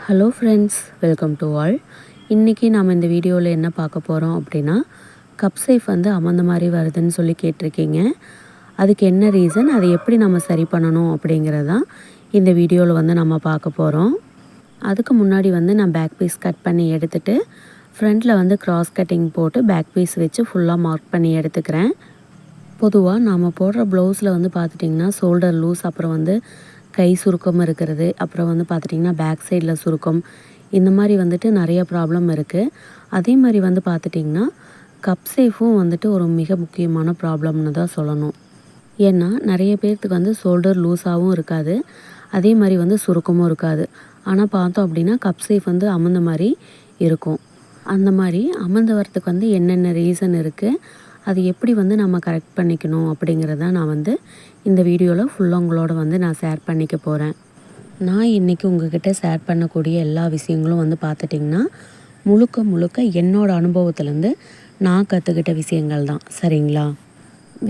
Hello friends, welcome to all. இன்றைக்கி நாம் இந்த வீடியோவில் என்ன பார்க்க போகிறோம் அப்படின்னா, கப் சேஃப் வந்து அமர்ந்த மாதிரி வருதுன்னு சொல்லி கேட்டிருக்கீங்க. அதுக்கு என்ன ரீசன், அதை எப்படி நம்ம சரி பண்ணணும் அப்படிங்கிறது தான் இந்த வீடியோவில் வந்து நம்ம பார்க்க போகிறோம். அதுக்கு முன்னாடி வந்து நான் பேக் பீஸ் கட் பண்ணி எடுத்துகிட்டு ஃப்ரண்ட்டில் வந்து கிராஸ் கட்டிங் போட்டு பேக் பீஸ் வச்சு ஃபுல்லாக மார்க் பண்ணி எடுத்துக்கிறேன். பொதுவாக நாம் போடுற ப்ளவுஸில் வந்து பார்த்துட்டிங்கன்னா ஷோல்டர் லூஸ், அப்புறம் வந்து கை சுருக்கம் இருக்கிறது, அப்புறம் வந்து பார்த்துட்டிங்கன்னா பேக் சைடில் சுருக்கம், இந்த மாதிரி வந்துட்டு நிறைய ப்ராப்ளம் இருக்குது. அதே மாதிரி வந்து பார்த்துட்டிங்கன்னா கப் சேஃபும் வந்துட்டு ஒரு மிக முக்கியமான ப்ராப்ளம்னு தான் சொல்லணும். ஏன்னா நிறைய பேர்த்துக்கு வந்து ஷோல்டர் லூஸாகவும் இருக்காது, அதே மாதிரி வந்து சுருக்கமும் இருக்காது. ஆனால் பார்த்தோம் அப்படின்னா கப் சேஃப் வந்து அமர்ந்த மாதிரி இருக்கும். அந்த மாதிரி அமர்ந்து வரத்துக்கு வந்து என்னென்ன ரீசன் இருக்குது, அது எப்படி வந்து நம்ம கரெக்ட் பண்ணிக்கணும் அப்படிங்கிறத நான் வந்து இந்த வீடியோவில் ஃபுல்லாக உங்களோட வந்து நான் ஷேர் பண்ணிக்க போகிறேன். நான் இன்றைக்கி உங்ககிட்ட ஷேர் பண்ணக்கூடிய எல்லா விஷயங்களும் வந்து பார்த்துட்டிங்கன்னா முழுக்க என்னோடய அனுபவத்துலேருந்து நான் கற்றுக்கிட்ட விஷயங்கள் தான். சரிங்களா?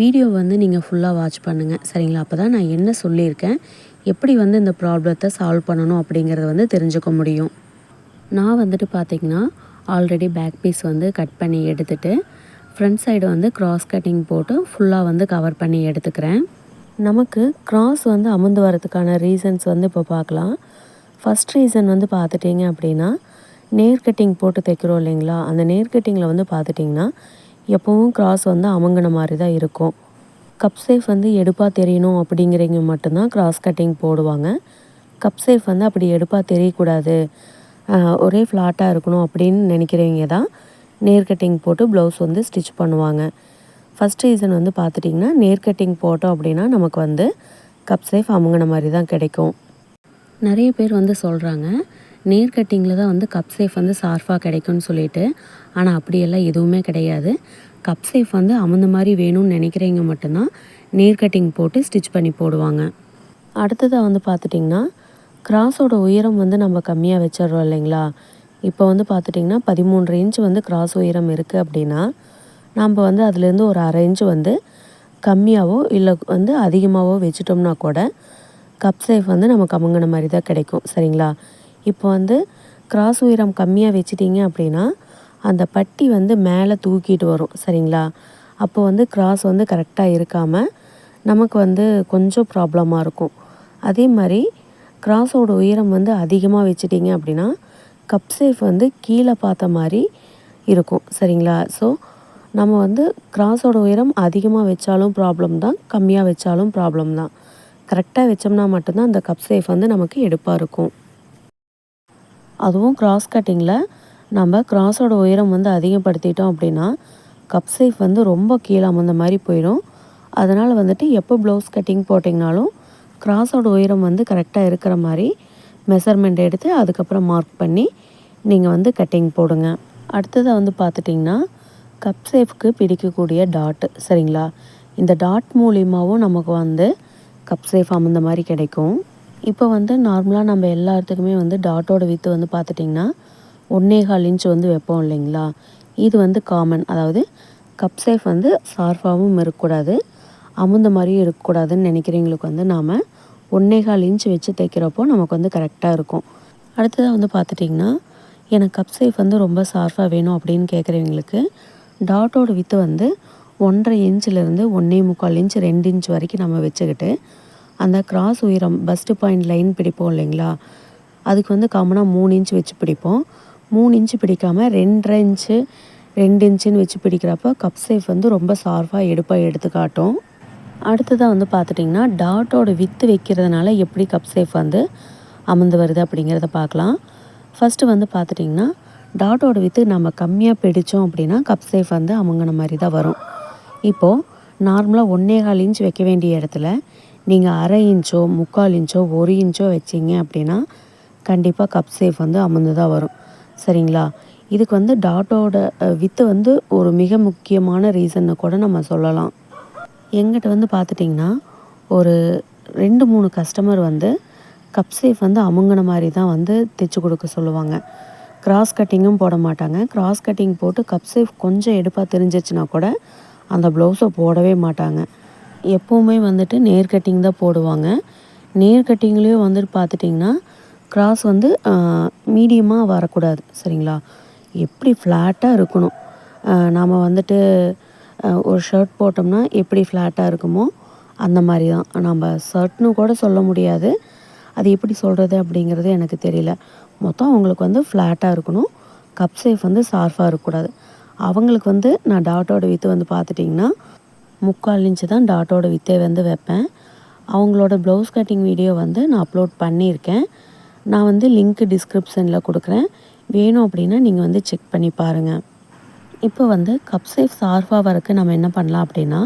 வீடியோ வந்து நீங்கள் ஃபுல்லாக வாட்ச் பண்ணுங்கள். சரிங்களா? அப்போ தான் நான் என்ன சொல்லியிருக்கேன், எப்படி வந்து இந்த ப்ராப்ளத்தை சால்வ் பண்ணணும் அப்படிங்கிறத வந்து தெரிஞ்சுக்க முடியும். நான் வந்துட்டு பார்த்திங்கன்னா ஆல்ரெடி பேக் பீஸ் வந்து கட் பண்ணி எடுத்துகிட்டு ஃப்ரண்ட் சைடு வந்து கிராஸ் கட்டிங் போட்டு ஃபுல்லாக வந்து கவர் பண்ணி எடுத்துக்கிறேன். நமக்கு கிராஸ் வந்து அமர்ந்து வரதுக்கான ரீசன்ஸ் வந்து இப்போ பார்க்கலாம். ஃபஸ்ட் ரீசன் வந்து பார்த்துட்டிங்க அப்படின்னா, நேர் கட்டிங் போட்டு தைக்கிறோம் இல்லைங்களா, அந்த நேர் கட்டிங்கில் வந்து பார்த்துட்டிங்கன்னா எப்போவும் கிராஸ் வந்து அமங்கின மாதிரி தான் இருக்கும். கப் சேஃப் வந்து எடுப்பாக தெரியணும் அப்படிங்கிறவங்க மட்டும்தான் கிராஸ் கட்டிங் போடுவாங்க. கப் சேஃப் வந்து அப்படி எடுப்பாக தெரியக்கூடாது, ஒரே ஃப்ளாட்டாக இருக்கணும் அப்படின்னு நினைக்கிறவங்க தான் நேர் கட்டிங் போட்டு ப்ளவுஸ் வந்து ஸ்டிச் பண்ணுவாங்க. ஃபஸ்ட் ரீசன் வந்து பார்த்துட்டிங்கன்னா நேர் கட்டிங் போட்டோம் அப்படின்னா நமக்கு வந்து கப் சேஃப் அமுங்கின மாதிரி தான் கிடைக்கும். நிறைய பேர் வந்து சொல்கிறாங்க நேர் கட்டிங்கில் தான் வந்து கப் சேஃப் வந்து ஷார்ப்பாக கிடைக்கும்னு சொல்லிட்டு. ஆனால் அப்படியெல்லாம் எதுவுமே கிடையாது. கப் சேஃப் வந்து அமர்ந்த மாதிரி வேணும்னு நினைக்கிறவங்க மட்டும்தான் நேர் கட்டிங் போட்டு ஸ்டிச் பண்ணி போடுவாங்க. அடுத்ததாக வந்து பார்த்துட்டிங்கன்னா கிராஸோட உயரம் வந்து நம்ம கம்மியாக வச்சிடுறோம் இல்லைங்களா. இப்போ வந்து பார்த்துட்டிங்கன்னா 13 இன்ச் வந்து கிராஸ் உயரம் இருக்குது அப்படின்னா, நம்ம வந்து அதுலேருந்து ஒரு 1/2 இன்ச்சு வந்து கம்மியாகவோ இல்லை வந்து அதிகமாகவோ வச்சுட்டோம்னா கூட கப் சேஃப் வந்து நமக்கு அமுங்கின மாதிரி தான் கிடைக்கும். சரிங்களா? இப்போ வந்து கிராஸ் உயரம் கம்மியாக வச்சிட்டிங்க அப்படின்னா அந்த பட்டி வந்து மேலே தூக்கிட்டு வரும். சரிங்களா? அப்போ வந்து கிராஸ் வந்து கரெக்டாக இருக்காமல் நமக்கு வந்து கொஞ்சம் ப்ராப்ளமாக இருக்கும். அதே மாதிரி கிராஸோட உயரம் வந்து அதிகமாக வச்சிட்டிங்க அப்படின்னா கப் சேஃப் வந்து கீழே பார்த்த மாதிரி இருக்கும். சரிங்களா? ஸோ நம்ம வந்து கிராஸோட உயரம் அதிகமாக வச்சாலும் ப்ராப்ளம் தான், கம்மியாக வச்சாலும் ப்ராப்ளம் தான். கரெக்டாக வச்சோம்னா மட்டும்தான் அந்த கப் சேஃப் வந்து நமக்கு எடுப்பாக இருக்கும். அதுவும் கிராஸ் கட்டிங்கில் நம்ம கிராஸோட உயரம் வந்து அதிகப்படுத்திட்டோம் அப்படின்னா கப் சேஃப் வந்து ரொம்ப கீழே அமர்ந்த மாதிரி போயிடும். அதனால் வந்துட்டு எப்போ ப்ளவுஸ் கட்டிங் போட்டிங்கனாலும் கிராஸோட உயரம் வந்து கரெக்டாக இருக்கிற மாதிரி மெஷர்மெண்ட் எடுத்து அதுக்கப்புறம் மார்க் பண்ணி நீங்கள் வந்து கட்டிங் போடுங்க. அடுத்ததாக வந்து பார்த்துட்டிங்கன்னா கப் சேஃப்க்கு பிடிக்கக்கூடிய டாட்டு. சரிங்களா? இந்த டாட் மூலியமாகவும் நமக்கு வந்து கப் சேஃப் அமர்ந்த மாதிரி கிடைக்கும். இப்போ வந்து நார்மலாக நம்ம எல்லாத்துக்குமே வந்து டாட்டோட வித்து வந்து பார்த்துட்டிங்கன்னா 1.25 இன்ச் வந்து வைப்போம் இல்லைங்களா. இது வந்து காமன். அதாவது கப் சேஃப் வந்து ஷார்ப்பாகவும் இருக்கக்கூடாது, அமர்ந்த மாதிரியும் இருக்கக்கூடாதுன்னு நினைக்கிறவங்களுக்கு வந்து நாம் 1.25 இன்ச் வச்சு தைக்கிறப்போ நமக்கு வந்து கரெக்டாக இருக்கும். அடுத்ததாக வந்து பார்த்துட்டிங்கன்னா எனக்கு கப் சேஃப் வந்து ரொம்ப ஷார்ப்பாக வேணும் அப்படின்னு கேட்குறவங்களுக்கு டாட்டோட வித்து வந்து 1.5 இன்ச்சிலேருந்து 1.25 இன்ச் 2 இன்ச் வரைக்கும் நம்ம வச்சுக்கிட்டு அந்த கிராஸ் உயரம் பஸ்ட்டு பாயிண்ட் லைன் பிடிப்போம் இல்லைங்களா, அதுக்கு வந்து காமனாக 3 இன்ச் வச்சு பிடிப்போம். 3 இன்ச்சு பிடிக்காமல் 2.5 இன்ச்சு 2 இன்ச்சுன்னு வச்சு பிடிக்கிறப்போ கப் சேஃப் வந்து ரொம்ப ஷார்ப்பாக எடுத்து காட்டும். அடுத்ததாக வந்து பார்த்துட்டிங்கன்னா டாட்டோட வித்து வைக்கிறதுனால எப்படி கப் சேஃப் வந்து அமர்ந்து வருது அப்படிங்கிறத பார்க்கலாம். ஃபஸ்ட்டு வந்து பார்த்துட்டிங்கன்னா டாட்டோட வித்து நம்ம கம்மியாக பிடித்தோம் அப்படின்னா கப் சேஃப் வந்து அமுங்கின மாதிரி தான் வரும். இப்போது நார்மலாக 1.25 இன்ச் வைக்க வேண்டிய இடத்துல நீங்கள் 1/2 இன்ச்சோ 3/4 இன்ச்சோ 1 இன்ச்சோ வச்சிங்க அப்படின்னா கண்டிப்பாக கப் சேஃப் வந்து அமர்ந்து தான் வரும். சரிங்களா? இதுக்கு வந்து டாட்டோட வித்து வந்து ஒரு மிக முக்கியமான ரீசன்னு கூட நம்ம சொல்லலாம். எங்கிட்ட வந்து பார்த்துட்டிங்கன்னா ஒரு 2-3 கஸ்டமர் வந்து கப் சேஃப் வந்து அமுங்கின மாதிரி தான் வந்து தைச்சி கொடுக்க சொல்லுவாங்க. கிராஸ் கட்டிங்கும் போட மாட்டாங்க. கிராஸ் கட்டிங் போட்டு கப் சேஃப் கொஞ்சம் எடுப்பாக தெரிஞ்சிச்சுன்னா கூட அந்த ப்ளவுஸை போடவே மாட்டாங்க. எப்போவுமே வந்துட்டு நேர் கட்டிங் தான் போடுவாங்க. நேர் கட்டிங்லேயும் வந்துட்டு பார்த்துட்டிங்கன்னா கிராஸ் வந்து மீடியமாக வரக்கூடாது சரிங்களா. எப்படி ஃப்ளாட்டாக இருக்கணும். நாம் வந்துட்டு ஒரு ஷர்ட் போட்டோம்னா எப்படி ஃப்ளாட்டாக இருக்குமோ அந்த மாதிரி தான். நம்ம ஷர்ட்னு கூட சொல்ல முடியாது. அது எப்படி சொல்கிறது அப்படிங்கிறது எனக்கு தெரியல. மொத்தம் அவங்களுக்கு வந்து ஃப்ளாட்டாக இருக்கணும். கப் சேஃப் வந்து ஷார்ப்பாக இருக்கக்கூடாது. அவங்களுக்கு வந்து நான் டாட்டோட வித்து வந்து பார்த்துட்டிங்கன்னா 3/4 இன்ச்சு தான் டாட்டோட வித்தே வந்து வைப்பேன். அவங்களோட ப்ளவுஸ் கட்டிங் வீடியோ வந்து நான் அப்லோட் பண்ணியிருக்கேன். நான் வந்து லிங்க் டிஸ்கிரிப்ஷனில் கொடுக்குறேன். வேணும் அப்படின்னா நீங்கள் வந்து செக் பண்ணி பாருங்கள். இப்போ வந்து கப் சேஃப் ஷார்ப்பாக வரக்கு நம்ம என்ன பண்ணலாம் அப்படின்னா,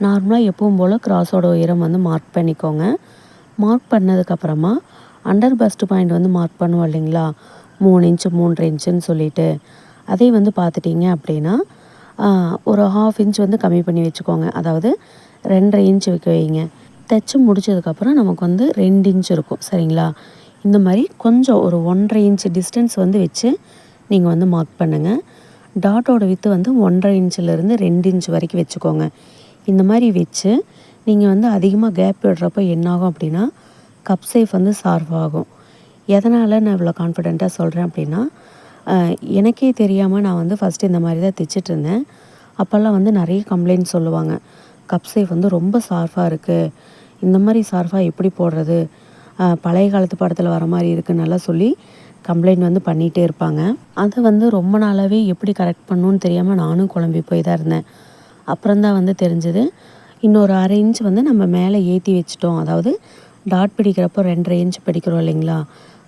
நார்மலாக எப்பவும் போல் கிராஸோட உயரம் வந்து மார்க் பண்ணிக்கோங்க. மார்க் பண்ணதுக்கப்புறமா அண்டர் பஸ்ட் பாயிண்ட் வந்து மார்க் பண்ணுவோம் இல்லைங்களா, 3 இன்ச்சு 3.5 இன்ச்சுன்னு சொல்லிட்டு, அதே வந்து பார்த்துட்டிங்க அப்படின்னா ஒரு 1/2 இன்ச் வந்து கம்மி பண்ணி வச்சுக்கோங்க. அதாவது 2.5 இன்ச் வைக்க வைங்க. தைச்சி முடிச்சதுக்கப்புறம் நமக்கு வந்து 2 இன்ச் இருக்கும் சரிங்களா. இந்த மாதிரி கொஞ்சம் ஒரு 1.5 இன்ச் டிஸ்டன்ஸ் வந்து வச்சு நீங்கள் வந்து மார்க் பண்ணுங்கள். டாட்டோட வித்து வந்து 1.5 இன்ச்சிலேருந்து 2 இன்ச் வரைக்கும் வச்சுக்கோங்க. இந்த மாதிரி வச்சு நீங்கள் வந்து அதிகமாக கேப் விடுறப்போ என்னாகும் அப்படின்னா கப் சேஃப் வந்து ஷார்ப் ஆகும். எதனால் நான் இவ்வளோ கான்ஃபிடெண்ட்டாக சொல்கிறேன் அப்படின்னா, எனக்கே தெரியாமல் நான் வந்து ஃபஸ்ட்டு இந்த மாதிரி தான் தைச்சிட்ருந்தேன். அப்போல்லாம் வந்து நிறைய கம்ப்ளைண்ட் சொல்லுவாங்க. கப் சேஃப் வந்து ரொம்ப ஷார்ப்பாக இருக்குது, இந்த மாதிரி ஷார்ப்பாக எப்படி போடுறது, பழைய காலத்து படத்தில் வர மாதிரி இருக்குன்னெல்லாம் சொல்லி கம்ப்ளைண்ட் வந்து பண்ணிகிட்டே இருப்பாங்க. அதை வந்து ரொம்ப நாளாகவே எப்படி கரெக்ட் பண்ணணுன்னு தெரியாமல் நானும் குழம்பி போய் தான் இருந்தேன். அப்புறம்தான் வந்து தெரிஞ்சது, இன்னொரு 1/2 இன்ச் வந்து நம்ம மேலே ஏற்றி வச்சிட்டோம். அதாவது டாட் பிடிக்கிறப்போ 2.5 இன்ச் பிடிக்கிறோம் இல்லைங்களா,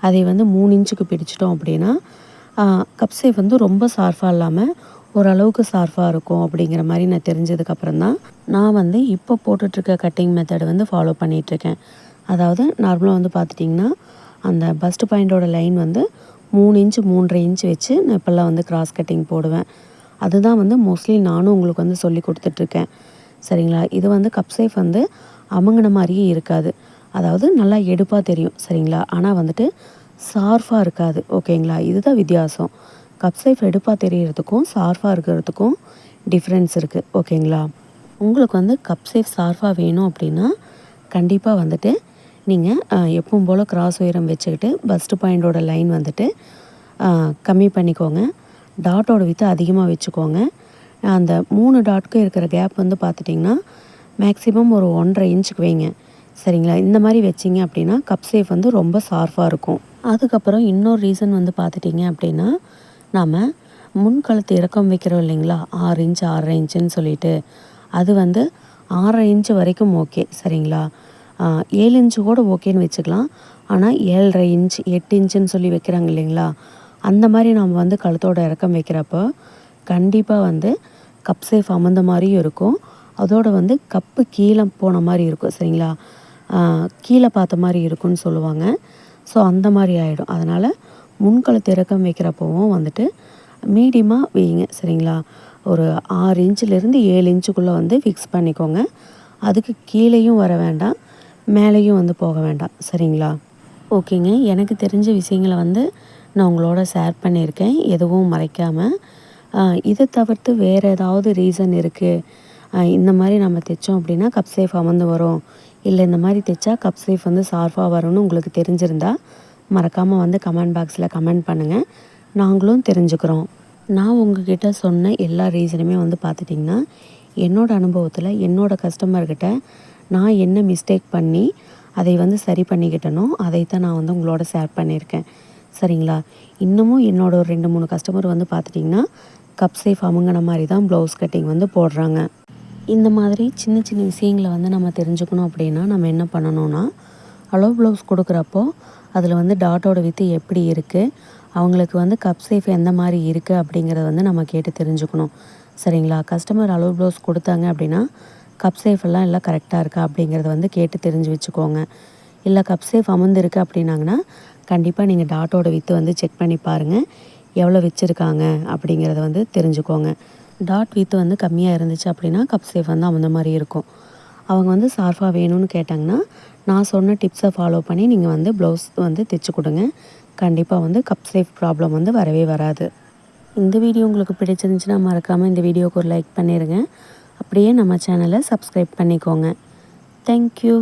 அதை வந்து 3 இன்ச்சுக்கு பிடிச்சிட்டோம் அப்படின்னா கப் சேஃப் வந்து ரொம்ப ஷார்ப்பாக இல்லாமல் ஓரளவுக்கு ஷார்ப்பாக இருக்கும் அப்படிங்கிற மாதிரி நான் தெரிஞ்சதுக்கப்புறம் தான் நான் வந்து இப்போ போட்டுட்ருக்க கட்டிங் மெத்தடை வந்து ஃபாலோ பண்ணிகிட்ருக்கேன். அதாவது நார்மலாக வந்து பார்த்துட்டிங்கன்னா அந்த பஸ்ட் பாயிண்டோட லைன் வந்து 3 இன்ச்சு 3.5 இன்ச் வச்சு நான் இப்போல்லாம் வந்து கிராஸ் கட்டிங் போடுவேன். அதுதான் வந்து மோஸ்ட்லி நானும் உங்களுக்கு வந்து சொல்லி கொடுத்துட்ருக்கேன் சரிங்களா. இது வந்து கப் சேஃப் வந்து அமுங்கின மாதிரியே இருக்காது. அதாவது நல்லா எடுப்பாக தெரியும் சரிங்களா, ஆனால் வந்துட்டு ஷார்ப்பாக இருக்காது ஓகேங்களா. இதுதான் வித்தியாசம். கப் சேஃப் எடுப்பாக தெரியறதுக்கும் ஷார்ப்பாக இருக்கிறதுக்கும் டிஃப்ரென்ஸ் இருக்குது ஓகேங்களா. உங்களுக்கு வந்து கப் சேஃப் ஷார்ப்பாக வேணும் அப்படின்னா கண்டிப்பாக வந்துட்டு நீங்கள் எப்பவும் போல் கிராஸ் உயரம் வச்சுக்கிட்டு பஸ்ட் பாயிண்டோட லைன் வந்துட்டு கம்மி பண்ணிக்கோங்க. டாட்டோட வித்து அதிகமாக வச்சுக்கோங்க. அந்த 3 டாட்க்கும் இருக்கிற கேப் வந்து பார்த்துட்டிங்கன்னா மேக்ஸிமம் ஒரு 1.5 இன்ச்சுக்கு வைங்க சரிங்களா. இந்த மாதிரி வச்சிங்க அப்படின்னா கப் சேஃப் வந்து ரொம்ப ஷார்ப்பாக இருக்கும். அதுக்கப்புறம் இன்னொரு ரீசன் வந்து பார்த்துட்டிங்க அப்படின்னா, நாம் முன்கழுத்து இறக்கம் வைக்கிறோம் இல்லைங்களா, 6 இன்ச் 6.5 இன்ச்சுன்னு சொல்லிட்டு, அது வந்து 6.5 இன்ச்சு வரைக்கும் ஓகே சரிங்களா. 7 இன்ச்சு கூட ஓகேன்னு வச்சுக்கலாம். ஆனால் 7.5 இன்ச் 8 இன்ச்சுன்னு சொல்லி வைக்கிறாங்க இல்லைங்களா, அந்த மாதிரி நம்ம வந்து கழுத்தோட இறக்கம் வைக்கிறப்போ கண்டிப்பாக வந்து கப் சேஃப் அமர்ந்த மாதிரியும் இருக்கும். அதோடு வந்து கப்பு கீழே போன மாதிரி இருக்கும் சரிங்களா, கீழே பார்த்த மாதிரி இருக்குன்னு சொல்லுவாங்க. ஸோ அந்த மாதிரி ஆகிடும். அதனால் முன்கழுத்து இறக்கம் வைக்கிறப்போவும் வந்துட்டு மீடியமாக வைங்க சரிங்களா. ஒரு 6 இன்ச்சிலேருந்து 7 இன்ச்சுக்குள்ளே வந்து ஃபிக்ஸ் பண்ணிக்கோங்க. அதுக்கு கீழேயும் வர வேண்டாம், மேலேயும் வந்து போக வேண்டாம் சரிங்களா. ஓகேங்க, எனக்கு தெரிஞ்ச விஷயங்களை வந்து நான் உங்களோட ஷேர் பண்ணியிருக்கேன், எதுவும் மறைக்காமல். இதை தவிர்த்து வேறு ஏதாவது ரீசன் இருக்குது, இந்த மாதிரி நம்ம தைச்சோம் அப்படின்னா கப் சேஃப் அமர்ந்து வரும், இல்லை இந்த மாதிரி தைச்சா கப் சேஃப் வந்து ஷார்ப்பாக வரும்னு உங்களுக்கு தெரிஞ்சிருந்தா மறக்காமல் வந்து கமெண்ட் பாக்ஸில் கமெண்ட் பண்ணுங்கள், நாங்களும் தெரிஞ்சுக்கிறோம். நான் உங்ககிட்ட சொன்ன எல்லா ரீசனுமே வந்து பார்த்துட்டிங்கன்னா என்னோடய அனுபவத்தில் என்னோடய கஸ்டமர்கிட்ட நான் என்ன மிஸ்டேக் பண்ணி அதை வந்து சரி பண்ணிக்கிட்டனோ அதைத்தான் நான் வந்து உங்களோட ஷேர் பண்ணியிருக்கேன் சரிங்களா. இன்னமும் என்னோட ஒரு 2-3 கஸ்டமர் வந்து பார்த்துட்டிங்கன்னா கப் சேஃப் அமுங்கின மாதிரி தான் ப்ளவுஸ் கட்டிங் வந்து போடுறாங்க. இந்த மாதிரி சின்ன சின்ன விஷயங்களை வந்து நம்ம தெரிஞ்சுக்கணும் அப்படின்னா நம்ம என்ன பண்ணணும்னா, அளவு ப்ளவுஸ் கொடுக்குறப்போ அதில் வந்து டாட்டோட வித்து எப்படி இருக்குது, அவங்களுக்கு வந்து கப் சேஃப் எந்த மாதிரி இருக்குது அப்படிங்கிறத வந்து நம்ம கேட்டு தெரிஞ்சுக்கணும் சரிங்களா. கஸ்டமர் அளவு ப்ளவுஸ் கொடுத்தாங்க அப்படின்னா கப் சேஃப் எல்லாம் கரெக்டாக இருக்கா அப்படிங்கிறத வந்து கேட்டு தெரிஞ்சு வச்சுக்கோங்க. இல்லை கப் சேஃப் அமர்ந்துருக்கு அப்படின்னாங்கன்னா கண்டிப்பாக நீங்கள் டாட்டோட வித்து வந்து செக் பண்ணி பாருங்கள், எவ்வளோ வச்சுருக்காங்க அப்படிங்கிறத வந்து தெரிஞ்சுக்கோங்க. டாட் வித்து வந்து கம்மியாக இருந்துச்சு அப்படின்னா கப் சேஃப் வந்து அந்த மாதிரி இருக்கும். அவங்க வந்து ஷார்ப்பாக வேணும்னு கேட்டாங்கன்னா நான் சொன்ன டிப்ஸை ஃபாலோ பண்ணி நீங்கள் வந்து ப்ளவுஸ் வந்து தைச்சி கொடுங்க. கண்டிப்பாக வந்து கப் சேஃப் ப்ராப்ளம் வந்து வரவே வராது. இந்த வீடியோ உங்களுக்கு பிடிச்சிருந்துச்சுன்னா மறக்காமல் இந்த வீடியோவுக்கு ஒரு லைக் பண்ணிடுங்க. அப்படியே நம்ம சேனலை சப்ஸ்கிரைப் பண்ணிக்கோங்க. தேங்க்யூ.